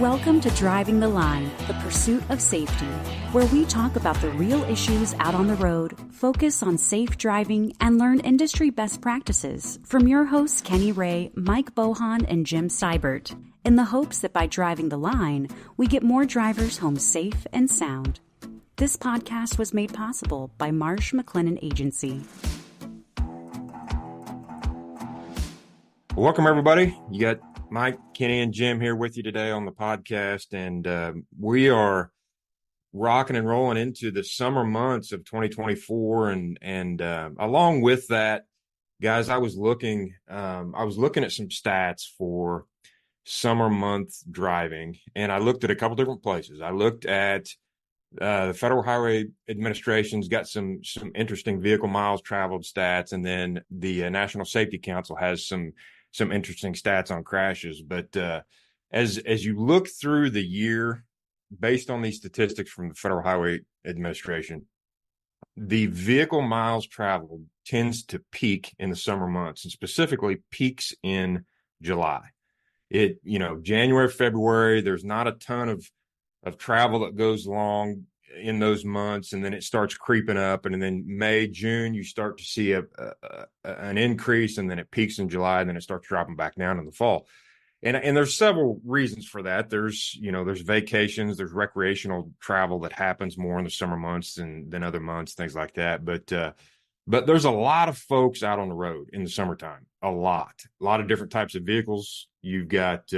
Welcome to Driving the Line, the pursuit of safety, where we talk about the real issues out on the road, focus on safe driving, and learn industry best practices from your hosts Kenny Ray, Mike Bohan, and Jim Seibert, in the hopes that by driving the line, we get more drivers home safe and sound. This podcast was made possible by Marsh McLennan Agency. Welcome, everybody. You got Mike, Kenny, and Jim here with you today on the podcast, and we are rocking and rolling into the summer months of 2024. And along with that, guys, I was looking at some stats for summer month driving, and I looked at a couple different places. I looked at the Federal Highway Administration's got some interesting vehicle miles traveled stats, and then the National Safety Council has some interesting stats on crashes. But as you look through the year, based on these statistics from the Federal Highway Administration, the vehicle miles traveled tends to peak in the summer months, and specifically peaks in July. January, February, there's not a ton of travel that goes along in those months, and then it starts creeping up, and then May, June, you start to see an increase, and then it peaks in July, and then it starts dropping back down in the fall. And there's several reasons for that. There's vacations, there's recreational travel that happens more in the summer months than other months, things like that. But there's a lot of folks out on the road in the summertime, a lot of different types of vehicles. You've got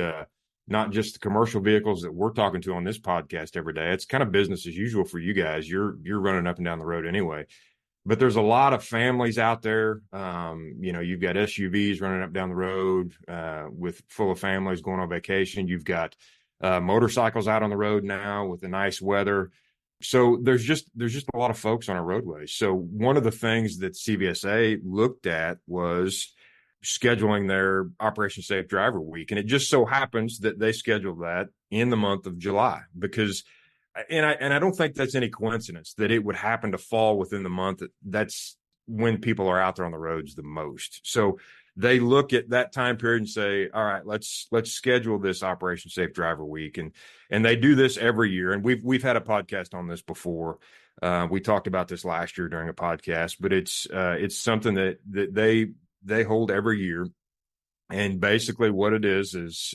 not just the commercial vehicles that we're talking to on this podcast every day. It's kind of business as usual for you guys. You're running up and down the road anyway. But there's a lot of families out there. You've got SUVs running up down the road with full of families going on vacation. You've got motorcycles out on the road now with the nice weather. So there's just a lot of folks on our roadways. So one of the things that CVSA looked at was scheduling their Operation Safe Driver Week. And it just so happens that they scheduled that in the month of July because, and I don't think that's any coincidence that it would happen to fall within the month. That's when people are out there on the roads the most. So they look at that time period and say, all right, let's schedule this Operation Safe Driver Week. And they do this every year. And we've had a podcast on this before. We talked about this last year during a podcast, but it's something that they hold every year. And basically what it is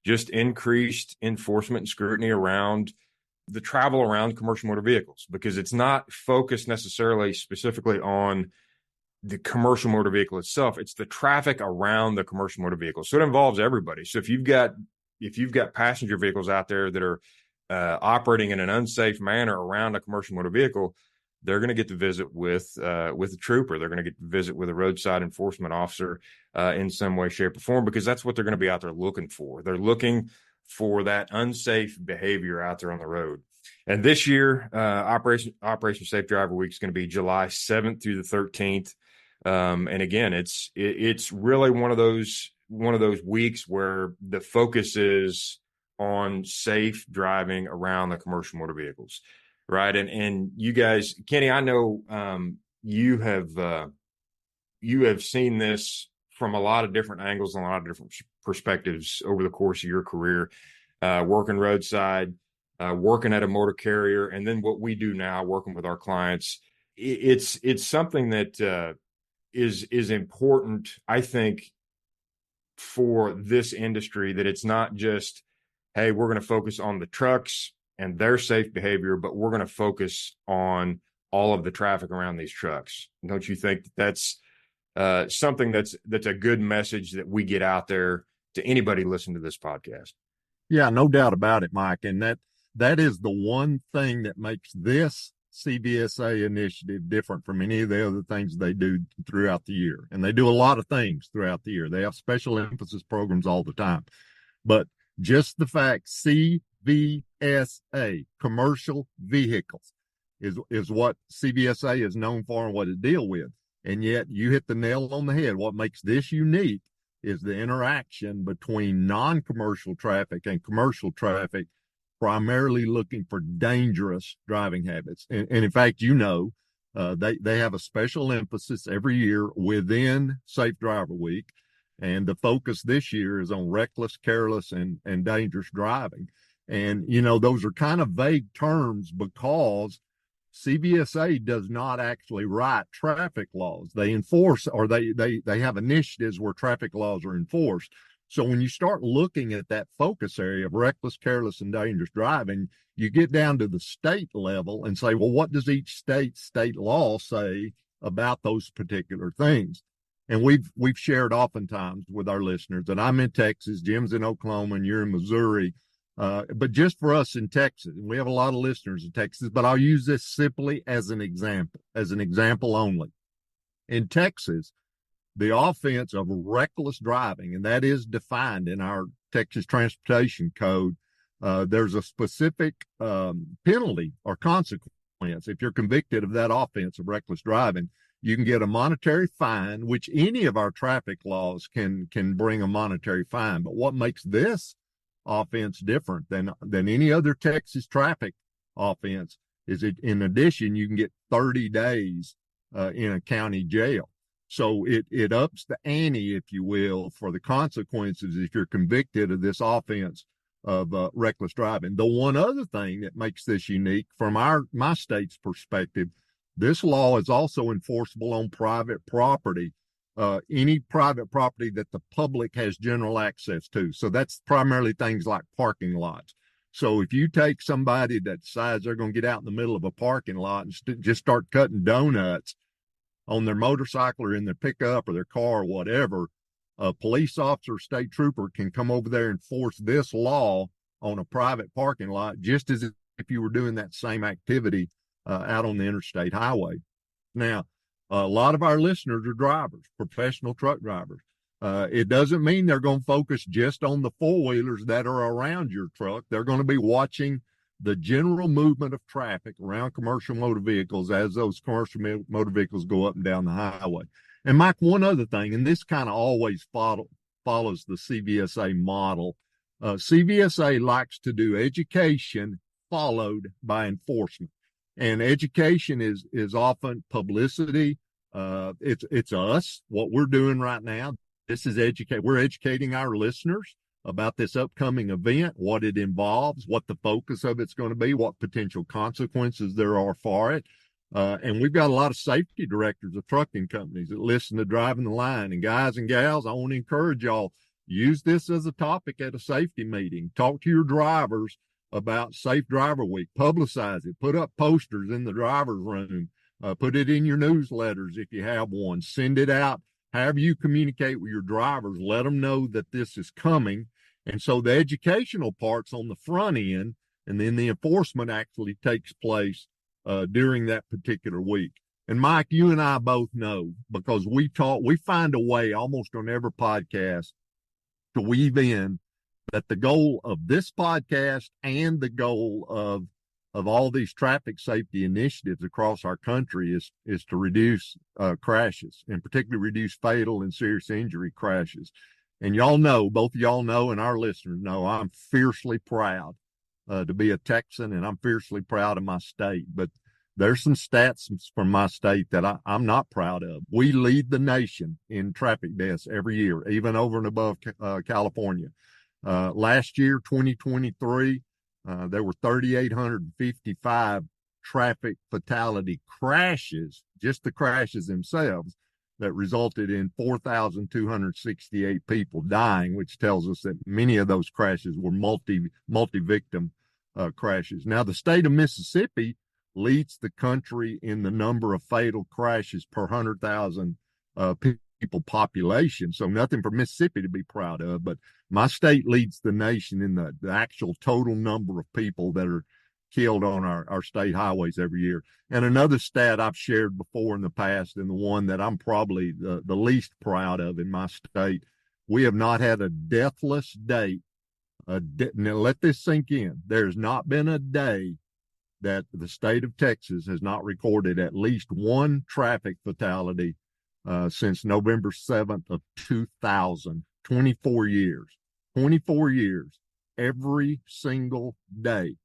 just increased enforcement and scrutiny around the travel around commercial motor vehicles, because it's not focused necessarily specifically on the commercial motor vehicle itself. It's the traffic around the commercial motor vehicle. So it involves everybody. So if you've got passenger vehicles out there that are operating in an unsafe manner around a commercial motor vehicle, they're going to get to visit with a trooper. They're going to get to visit with a roadside enforcement officer in some way, shape, or form, because that's what they're going to be out there looking for. They're looking for that unsafe behavior out there on the road. And this year, Operation Safe Driver Week is going to be July 7th through the 13th. And again, it's really one of those weeks where the focus is on safe driving around the commercial motor vehicles. Right. And you guys, Kenny, I know you have seen this from a lot of different angles and a lot of different perspectives over the course of your career, working roadside, working at a motor carrier, and then what we do now, working with our clients. It's something that is important, I think, for this industry, that it's not just, hey, we're going to focus on the trucks and their safe behavior, but we're going to focus on all of the traffic around these trucks. Don't you think that's something that's a good message that we get out there to anybody listening to this podcast? Yeah, no doubt about it, Mike. And that is the one thing that makes this CVSA initiative different from any of the other things they do throughout the year. And they do a lot of things throughout the year. They have special emphasis programs all the time. But just the fact CVSA, commercial vehicles, is what CVSA is known for and what it deals with. And yet you hit the nail on the head. What makes this unique is the interaction between non-commercial traffic and commercial traffic, primarily looking for dangerous driving habits. And in fact, they have a special emphasis every year within Safe Driver Week. And the focus this year is on reckless, careless, and dangerous driving. And, you know, those are kind of vague terms because CVSA does not actually write traffic laws. They enforce, or they have initiatives where traffic laws are enforced. So when you start looking at that focus area of reckless, careless, and dangerous driving, you get down to the state level and say, well, what does each state law say about those particular things? And we've shared oftentimes with our listeners that I'm in Texas, Jim's in Oklahoma, and you're in Missouri. But just for us in Texas, we have a lot of listeners in Texas, but I'll use this simply as an example only. In Texas, the offense of reckless driving, and that is defined in our Texas Transportation Code, there's a specific penalty or consequence. If you're convicted of that offense of reckless driving, you can get a monetary fine, which any of our traffic laws can bring a monetary fine. But what makes this offense different than any other Texas traffic offense is it, in addition, you can get 30 days in a county jail. So it ups the ante, if you will, for the consequences if you're convicted of this offense of reckless driving. The one other thing that makes this unique from my state's perspective, this law is also enforceable on private property, any private property that the public has general access to. So that's primarily things like parking lots. So if you take somebody that decides they're going to get out in the middle of a parking lot and just start cutting donuts on their motorcycle or in their pickup or their car or whatever, a police officer, state trooper can come over there and enforce this law on a private parking lot, just as if you were doing that same activity out on the interstate highway. Now, a lot of our listeners are drivers, professional truck drivers. It doesn't mean they're going to focus just on the four-wheelers that are around your truck. They're going to be watching the general movement of traffic around commercial motor vehicles as those commercial motor vehicles go up and down the highway. And Mike, one other thing, and this kind of always follows the CVSA model. CVSA likes to do education followed by enforcement. And education is often publicity. It's us, what we're doing right now. This is we're educating our listeners about this upcoming event, what it involves, what the focus of it's going to be, what potential consequences there are for it. And we've got a lot of safety directors of trucking companies that listen to Driving the Line. And guys and gals, I want to encourage y'all, use this as a topic at a safety meeting. Talk to your drivers about Safe Driver Week. Publicize it. Put up posters in the driver's room. Put it in your newsletters if you have one. Send it out. However you communicate with your drivers, let them know that this is coming. And so the educational part's on the front end, and then the enforcement actually takes place during that particular week. And Mike, you and I both know, because we find a way almost on every podcast to weave in that the goal of this podcast and the goal of all these traffic safety initiatives across our country is to reduce crashes, and particularly reduce fatal and serious injury crashes. And y'all know, both of y'all know, and our listeners know, I'm fiercely proud to be a Texan, and I'm fiercely proud of my state. But there's some stats from my state that I'm not proud of. We lead the nation in traffic deaths every year, even over and above California. Last year, 2023, there were 3,855 traffic fatality crashes, just the crashes themselves, that resulted in 4,268 people dying, which tells us that many of those crashes were multi-victim crashes. Now, the state of Mississippi leads the country in the number of fatal crashes per 100,000 people population. So nothing for Mississippi to be proud of, but my state leads the nation in the actual total number of people that are killed on our state highways every year. And another stat I've shared before in the past, and the one that I'm probably the least proud of in my state, we have not had a deathless day. Now let this sink in. There's not been a day that the state of Texas has not recorded at least one traffic fatality since November 7th of 2000, 24 years, every single day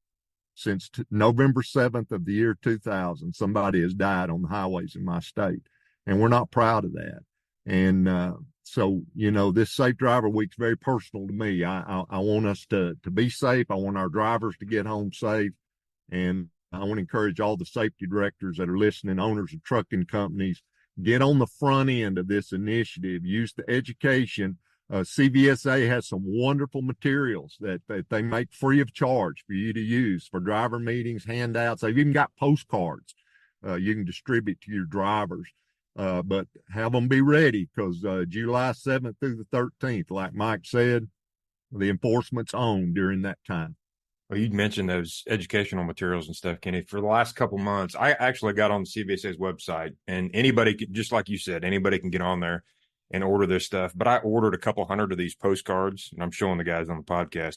since November 7th of the year 2000, somebody has died on the highways in my state. And we're not proud of that. And So, this Safe Driver Week's very personal to me. I want us to be safe. I want our drivers to get home safe. And I want to encourage all the safety directors that are listening, owners of trucking companies, get on the front end of this initiative. Use the education. CVSA has some wonderful materials that they make free of charge for you to use for driver meetings, handouts. They've even got postcards you can distribute to your drivers. But have them be ready, because July 7th through the 13th, like Mike said, the enforcement's on during that time. Well, you mentioned those educational materials and stuff, Kenny. For the last couple months, I actually got on the CVSA's website, and anybody can, just like you said, anybody can get on there and order this stuff. But I ordered a couple hundred of these postcards, and I'm showing the guys on the podcast.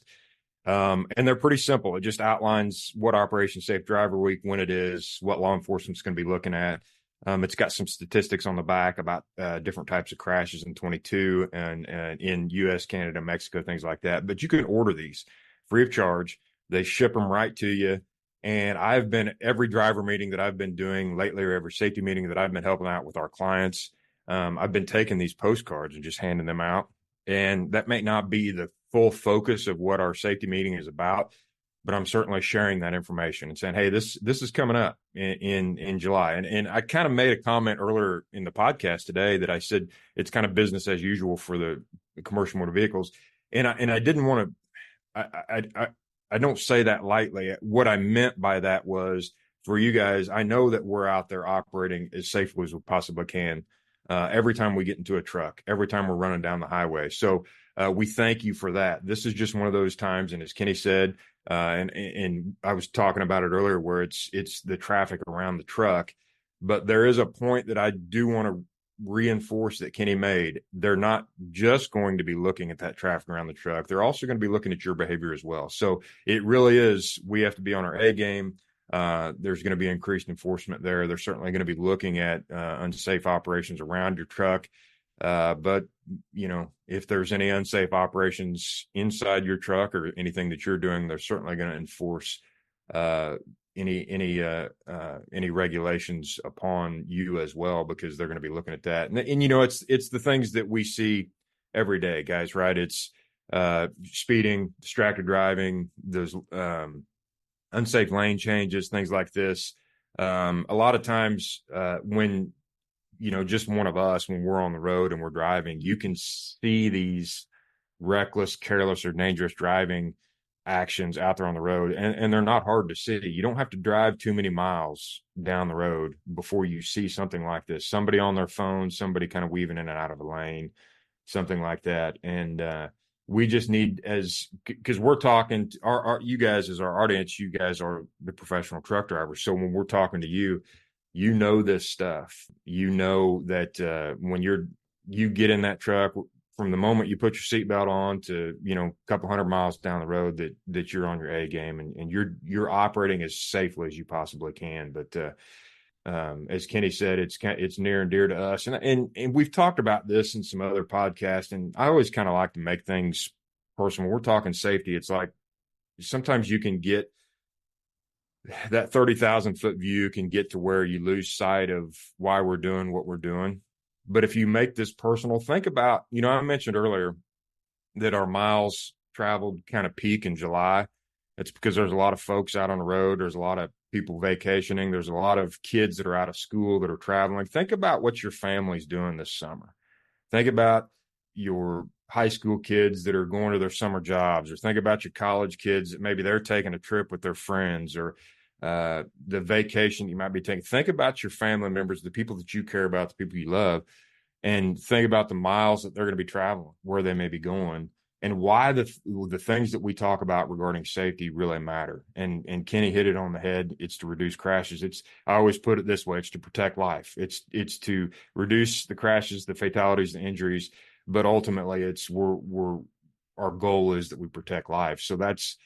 And they're pretty simple. It just outlines what Operation Safe Driver Week, when it is, what law enforcement's going to be looking at. It's got some statistics on the back about different types of crashes in 22 and in U.S., Canada, Mexico, things like that. But you can order these free of charge. They ship them right to you. And I've been, every driver meeting that I've been doing lately, or every safety meeting that I've been helping out with our clients, I've been taking these postcards and just handing them out. And that may not be the full focus of what our safety meeting is about, but I'm certainly sharing that information and saying, hey, this is coming up in July. And I kind of made a comment earlier in the podcast today that I said it's kind of business as usual for the commercial motor vehicles. And I didn't want to, I don't say that lightly. What I meant by that was, for you guys, I know that we're out there operating as safely as we possibly can every time we get into a truck, every time we're running down the highway. So we thank you for that. This is just one of those times, and as Kenny said, and I was talking about it earlier, where it's the traffic around the truck. But there is a point that I do want to reinforce that Kenny made. They're not just going to be looking at that traffic around the truck. They're also going to be looking at your behavior as well. So it really is, we have to be on our A game. There's going to be increased enforcement there. They're certainly going to be looking at unsafe operations around your truck. But if there's any unsafe operations inside your truck or anything that you're doing, they're certainly going to enforce any regulations upon you as well, because they're going to be looking at that. And it's the things that we see every day, guys, right? It's speeding, distracted driving, those unsafe lane changes, things like this. A lot of times when just one of us, when we're on the road and we're driving, you can see these reckless, careless, or dangerous driving actions out there on the road, and they're not hard to see. You don't have to drive too many miles down the road before you see something like this. Somebody on their phone, somebody kind of weaving in and out of a lane, something like that. And we just need, because we're talking to you guys as our audience, you guys are the professional truck drivers. So when we're talking to you, this stuff. That when you get in that truck, from the moment you put your seatbelt on to a couple hundred miles down the road, that you're on your A game, and you're operating as safely as you possibly can. But as Kenny said, it's near and dear to us, and we've talked about this in some other podcasts. And I always kind of like to make things personal. When we're talking safety, it's like sometimes you can get that 30,000 foot view can get to where you lose sight of why we're doing what we're doing. But if you make this personal, think about, I mentioned earlier that our miles traveled kind of peak in July. It's because there's a lot of folks out on the road. There's a lot of people vacationing. There's a lot of kids that are out of school that are traveling. Think about what your family's doing this summer. Think about your high school kids that are going to their summer jobs, or think about your college kids that maybe they're taking a trip with their friends, or the vacation you might be taking. Think about your family members, the people that you care about, the people you love, and think about the miles that they're going to be traveling, where they may be going, and why the things that we talk about regarding safety really matter. And Kenny hit it on the head. It's to reduce crashes. I always put it this way: it's to protect life. It's to reduce the crashes, the fatalities, the injuries. But ultimately, our goal is that we protect life. So that's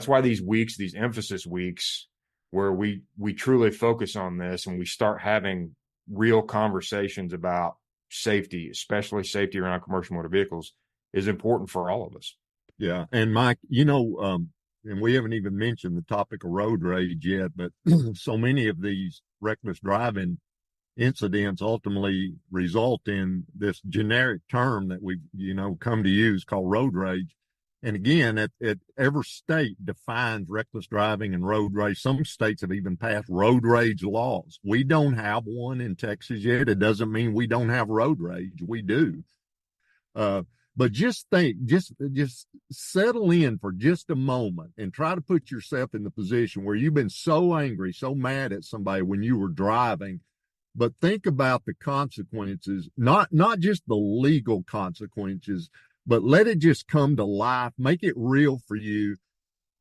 why these weeks, these emphasis weeks, where we truly focus on this and we start having real conversations about safety, especially safety around commercial motor vehicles, is important for all of us. Yeah. And Mike, and we haven't even mentioned the topic of road rage yet, but so many of these reckless driving incidents ultimately result in this generic term that we've, come to use called road rage. And again, at every state defines reckless driving and road rage. Some states have even passed road rage laws. We don't have one in Texas yet. It doesn't mean we don't have road rage. We do. But just think, just settle in for just a moment and try to put yourself in the position where you've been so angry, so mad at somebody when you were driving. But think about the consequences, not just the legal consequences, but let it just come to life. Make it real for you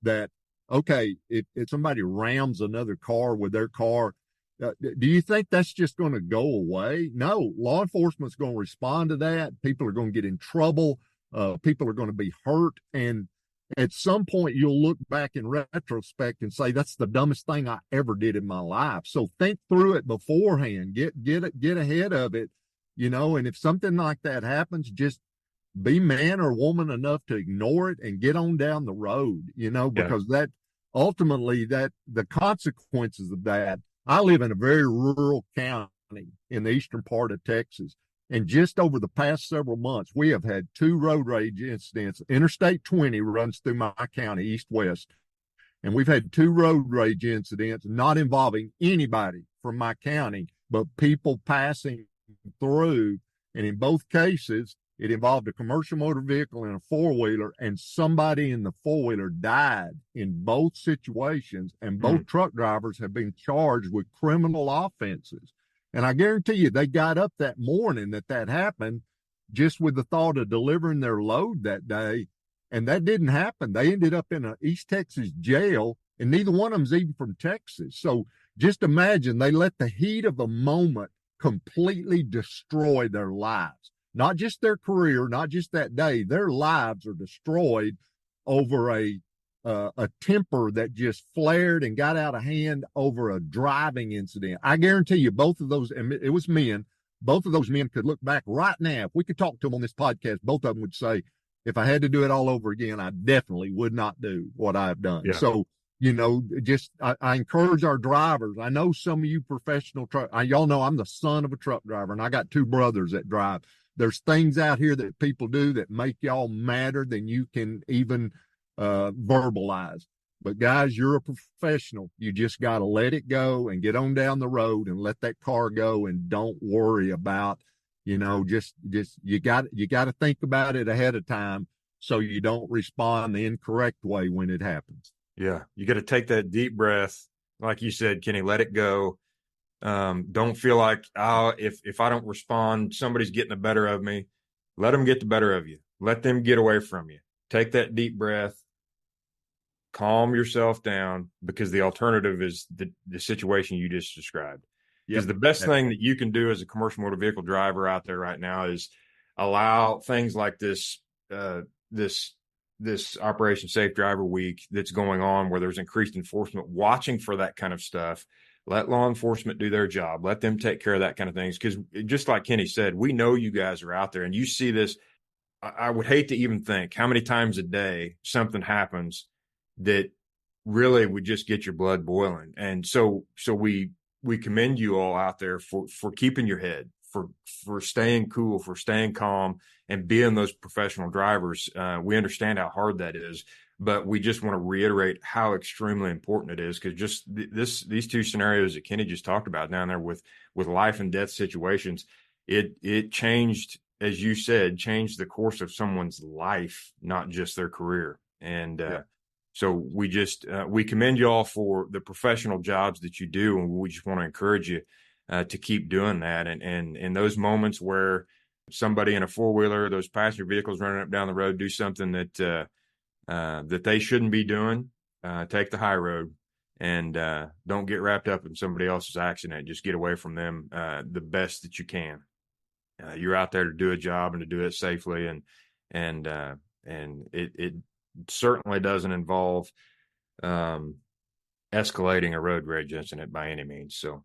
that, okay, if somebody rams another car with their car, do you think that's just going to go away? No, law enforcement's going to respond to that. People are going to get in trouble. People are going to be hurt. And at some point, you'll look back in retrospect and say, that's the dumbest thing I ever did in my life. So think through it beforehand. Get ahead of it, and if something like that happens, just be man or woman enough to ignore it and get on down the road, because that ultimately the consequences of that. I live in a very rural county in the eastern part of Texas. And just over the past several months, we have had 2 road rage incidents. Interstate 20 runs through my county, east-west. And we've had 2 road rage incidents not involving anybody from my county, but people passing through. And in both cases, it involved a commercial motor vehicle and a 4-wheeler, and somebody in the 4-wheeler died in both situations, and both truck drivers have been charged with criminal offenses. And I guarantee you, they got up that morning that happened just with the thought of delivering their load that day, and that didn't happen. They ended up in an East Texas jail, and neither one of them's even from Texas. So just imagine they let the heat of the moment completely destroy their lives. Not just their career, not just that day. Their lives are destroyed over a temper that just flared and got out of hand over a driving incident. I guarantee you, both of those, and it was men, both of those men could look back right now. If we could talk to them on this podcast, both of them would say, if I had to do it all over again, I definitely would not do what I've done. Yeah. So, I encourage our drivers. I know some of you professional y'all know I'm the son of a truck driver, and I got 2 brothers that drive. There's things out here that people do that make y'all madder than you can even verbalize. But guys, you're a professional. You just got to let it go and get on down the road and let that car go, and don't worry about, just you got to think about it ahead of time so you don't respond the incorrect way when it happens. Yeah, you got to take that deep breath, like you said, Kenny. Let it go. Don't feel like, if I don't respond, somebody's getting the better of me. Let them get the better of you. Let them get away from you. Take that deep breath, calm yourself down, because the alternative is the situation you just described. Because the best thing that you can do as a commercial motor vehicle driver out there right now is allow things like this Operation Safe Driver Week that's going on, where there's increased enforcement, watching for that kind of stuff. Let law enforcement do their job. Let them take care of that kind of things. Because just like Kenny said, we know you guys are out there and you see this. I would hate to even think how many times a day something happens that really would just get your blood boiling. And so we commend you all out there for keeping your head, for staying cool, for staying calm, and being those professional drivers. We understand how hard that is. But we just want to reiterate how extremely important it is, because just these 2 scenarios that Kenny just talked about down there with life and death situations, it changed, as you said, changed the course of someone's life, not just their career. And so we commend you all for the professional jobs that you do, and we just want to encourage you to keep doing that. And in those moments where somebody in a 4-wheeler, those passenger vehicles running up down the road, do something that they shouldn't be doing, take the high road, and don't get wrapped up in somebody else's accident. Just get away from them the best that you can. You're out there to do a job and to do it safely, and it certainly doesn't involve escalating a road rage incident by any means. So,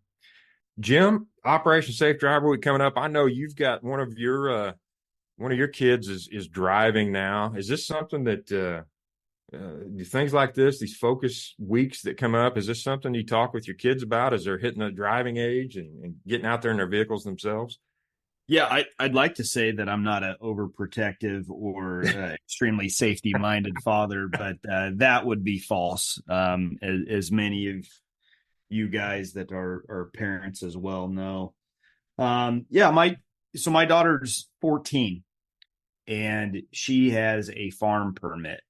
Jim, Operation Safe Driver Week coming up. I know you've got one of your kids is driving now. Is this something that things like this, these focus weeks that come up, is this something you talk with your kids about as they're hitting the driving age and getting out there in their vehicles themselves? Yeah, I'd like to say that I'm not an overprotective or extremely safety-minded father, but that would be false. As many of you guys that are parents as well know. My daughter's 14 and she has a farm permit.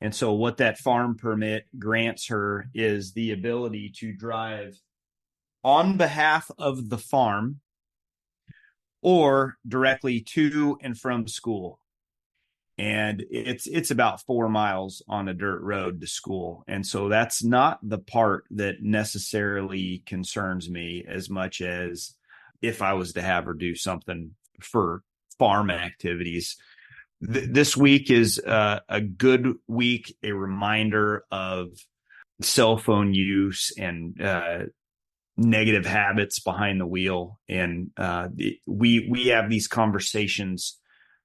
And so what that farm permit grants her is the ability to drive on behalf of the farm or directly to and from school. And it's about 4 miles on a dirt road to school. And so that's not the part that necessarily concerns me as much as if I was to have her do something for farm activities. This week is a good week, a reminder of cell phone use and negative habits behind the wheel. And we have these conversations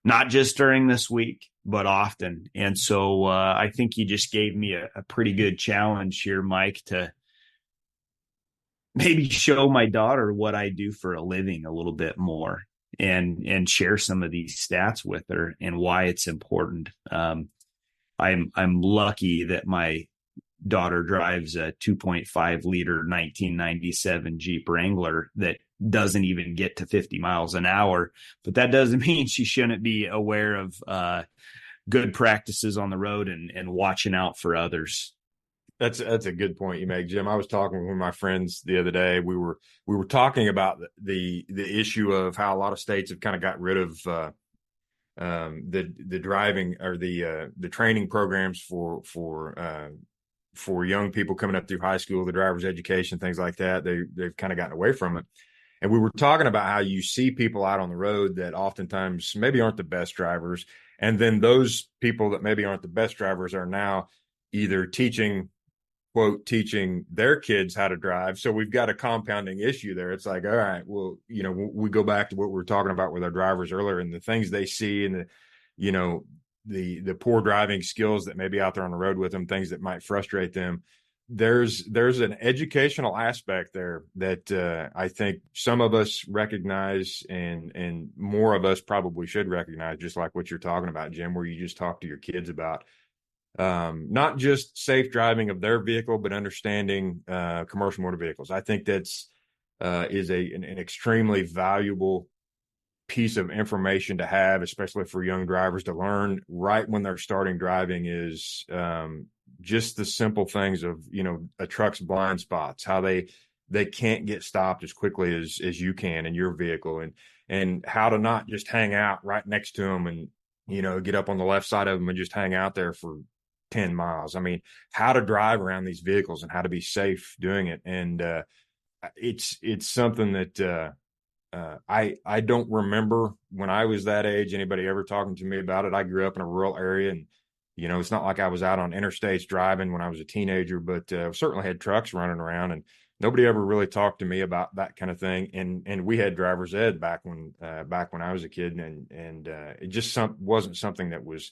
not just during this week, but often. And so I think you just gave me a pretty good challenge here, Mike, to maybe show my daughter what I do for a living a little bit more and share some of these stats with her and why it's important. I'm lucky that my daughter drives a 2.5 liter 1997 Jeep Wrangler that doesn't even get to 50 miles an hour, but that doesn't mean she shouldn't be aware of good practices on the road and watching out for others. That's a good point you make, Jim. I was talking with my friends the other day. We were talking about the issue of how a lot of states have kind of got rid of the driving or the training programs for young people coming up through high school, the driver's education, things like that. They've kind of gotten away from it. And we were talking about how you see people out on the road that oftentimes maybe aren't the best drivers. And then those people that maybe aren't the best drivers are now either teaching their kids how to drive. So we've got a compounding issue there. It's like, all right, well, we go back to what we were talking about with our drivers earlier and the things they see and the poor driving skills that may be out there on the road with them, things that might frustrate them. There's an educational aspect there that I think some of us recognize and more of us probably should recognize, just like what you're talking about, Jim, where you just talk to your kids about not just safe driving of their vehicle, but understanding commercial motor vehicles. I think that's is an extremely valuable piece of information to have, especially for young drivers to learn right when they're starting driving, is just the simple things of, a truck's blind spots, how they can't get stopped as quickly as you can in your vehicle, and how to not just hang out right next to them and, get up on the left side of them and just hang out there for 10 miles. I mean, how to drive around these vehicles and how to be safe doing it. And it's something that I don't remember when I was that age, anybody ever talking to me about it. I grew up in a rural area and, it's not like I was out on interstates driving when I was a teenager, but certainly had trucks running around and nobody ever really talked to me about that kind of thing. And we had driver's ed back when I was a kid and it just wasn't something that was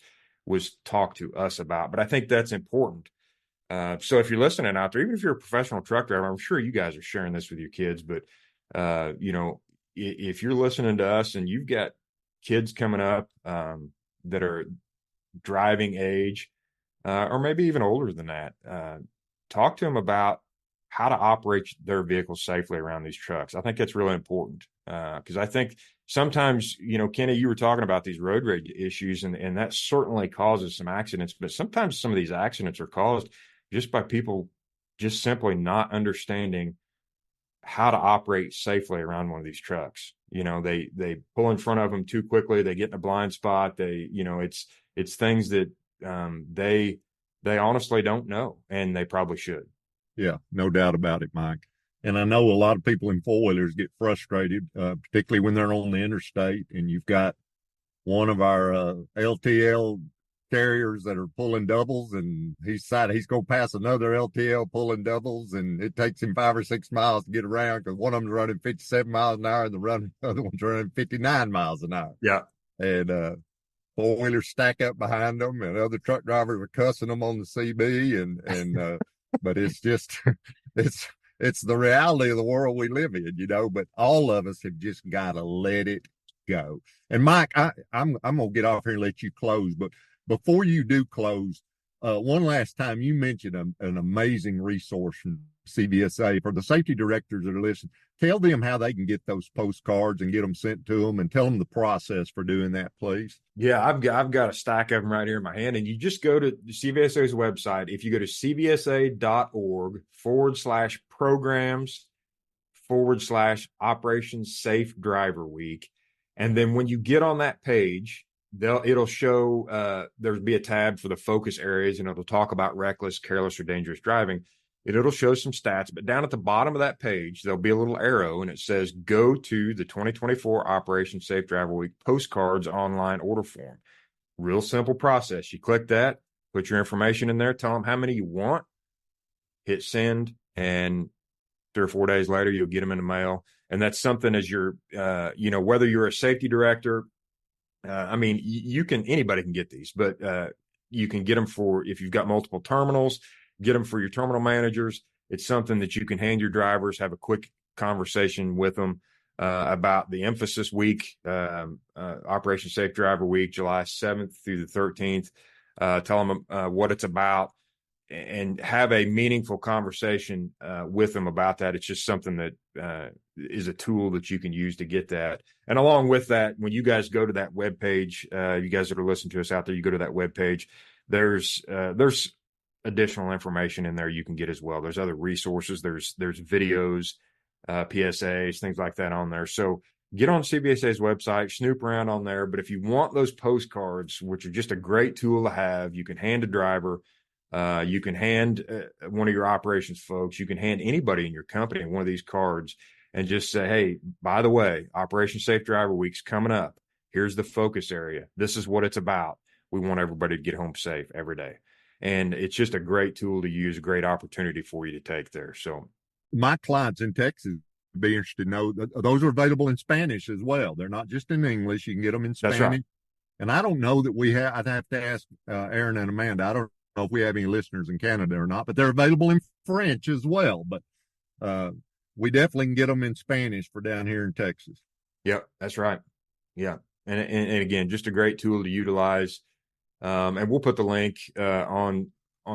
talked to us about, but I think that's important. So if you're listening out there, even if you're a professional truck driver, I'm sure you guys are sharing this with your kids, but if you're listening to us and you've got kids coming up that are driving age or maybe even older than that, talk to them about how to operate their vehicles safely around these trucks. I think that's really important because I think sometimes, Kenny, you were talking about these road rage issues and that certainly causes some accidents, but sometimes some of these accidents are caused just by people just simply not understanding how to operate safely around one of these trucks. They pull in front of them too quickly. They get in a blind spot. It's things that they honestly don't know, and they probably should. Yeah, no doubt about it, Mike. And I know a lot of people in four-wheelers get frustrated, particularly when they're on the interstate and you've got one of our LTL carriers that are pulling doubles and he's going to pass another LTL pulling doubles and it takes him 5 or 6 miles to get around because one of them's running 57 miles an hour and the other one's running 59 miles an hour. Yeah. And four-wheelers stack up behind them, and other truck drivers are cussing them on the CB, but it's just, it's the reality of the world we live in, but all of us have just got to let it go. And Mike, I'm going to get off here and let you close, but before you do close, one last time, you mentioned an amazing resource from CVSA for the safety directors that are listening. Tell them how they can get those postcards and get them sent to them, and tell them the process for doing that, please. Yeah, I've got a stack of them right here in my hand, and you just go to CVSA's website. If you go to cvsa.org/programs/Operation Safe Driver Week, and then when you get on that page, it'll show there'll be a tab for the focus areas, and it'll talk about reckless, careless, or dangerous driving. It'll show some stats, but down at the bottom of that page, there'll be a little arrow, and it says, go to the 2024 Operation Safe Driver Week postcards online order form. Real simple process. You click that, put your information in there, tell them how many you want, hit send, and 3 or 4 days later, you'll get them in the mail. And that's something as you're, whether you're a safety director, anybody can get these, but you can get them for, if you've got multiple terminals, get them for your terminal managers. It's something that you can hand your drivers, have a quick conversation with them about the emphasis week, Operation Safe Driver Week, July 7th through the 13th. Tell them what it's about and have a meaningful conversation with them about that. It's just something that is a tool that you can use to get that. And along with that, when you guys go to that webpage, you guys that are listening to us out there, you go to that webpage, there's additional information in there you can get as well. There's other resources. There's videos, PSAs, things like that on there. So get on CVSA's website, snoop around on there. But if you want those postcards, which are just a great tool to have, you can hand a driver, you can hand one of your operations folks, you can hand anybody in your company one of these cards and just say, hey, by the way, Operation Safe Driver Week's coming up. Here's the focus area. This is what it's about. We want everybody to get home safe every day. And it's just a great tool to use, a great opportunity for you to take there. So my clients in Texas would be interested to know that those are available in Spanish as well. They're not just in English. You can get them in Spanish. That's right. And I don't know that I'd have to ask Aaron and Amanda. I don't know if we have any listeners in Canada or not, but they're available in French as well. But we definitely can get them in Spanish for down here in Texas. Yep, that's right. Yeah. And again, just a great tool to utilize. And we'll put the link on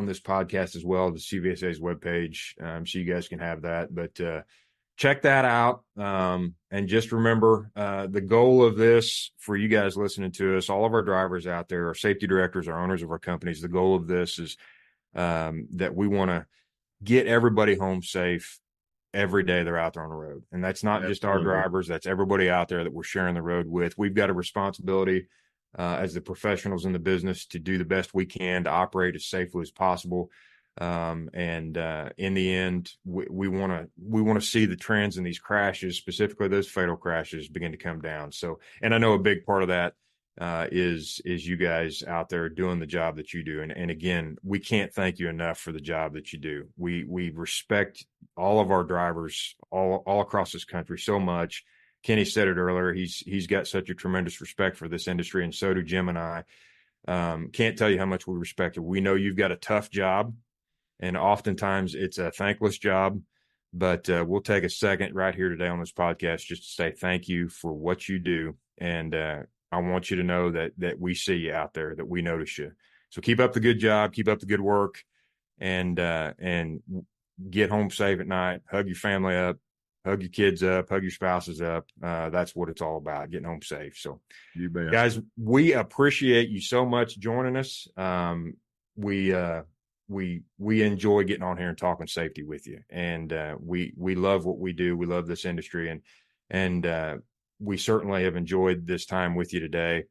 this podcast as well, the CVSA's webpage, so you guys can have that. But check that out. And just remember, the goal of this for you guys listening to us, all of our drivers out there, our safety directors, our owners of our companies, the goal of this is that we want to get everybody home safe every day they're out there on the road. And that's not just our drivers, that's everybody out there that we're sharing the road with. We've got a responsibility as the professionals in the business to do the best we can to operate as safely as possible. And in the end, we want to see the trends in these crashes, specifically those fatal crashes, begin to come down. So, and I know a big part of that is you guys out there doing the job that you do. And again, we can't thank you enough for the job that you do. We respect all of our drivers all across this country so much. Kenny said it earlier. He's got such a tremendous respect for this industry, and so do Jim and I. Can't tell you how much we respect it. We know you've got a tough job, and oftentimes it's a thankless job, but we'll take a second right here today on this podcast just to say thank you for what you do. And I want you to know that we see you out there, that we notice you. So keep up the good job, keep up the good work, and get home safe at night. Hug your family up, hug your kids up, hug your spouses up. That's what it's all about, getting home safe. So, you bet. Guys, we appreciate you so much joining us. We enjoy getting on here and talking safety with you, and we love what we do. We love this industry, and we certainly have enjoyed this time with you today.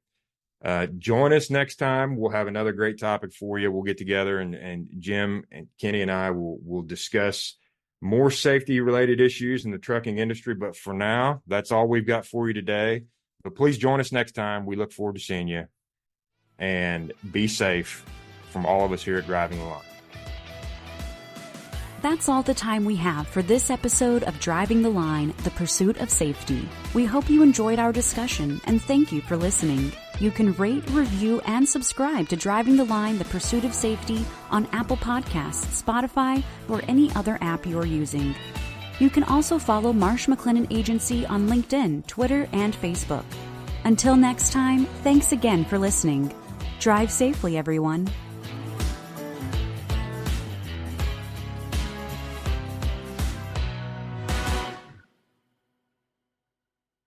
Join us next time. We'll have another great topic for you. We'll get together, and Jim and Kenny and I will discuss more safety related issues in the trucking industry. But for now, that's all we've got for you today. But please join us next time. We look forward to seeing you, and be safe from all of us here at Driving the Line. That's all the time we have for this episode of Driving the Line, the Pursuit of Safety. We hope you enjoyed our discussion, and thank you for listening. You can rate, review, and subscribe to Driving the Line, the Pursuit of Safety on Apple Podcasts, Spotify, or any other app you're using. You can also follow Marsh McLennan Agency on LinkedIn, Twitter, and Facebook. Until next time, thanks again for listening. Drive safely, everyone.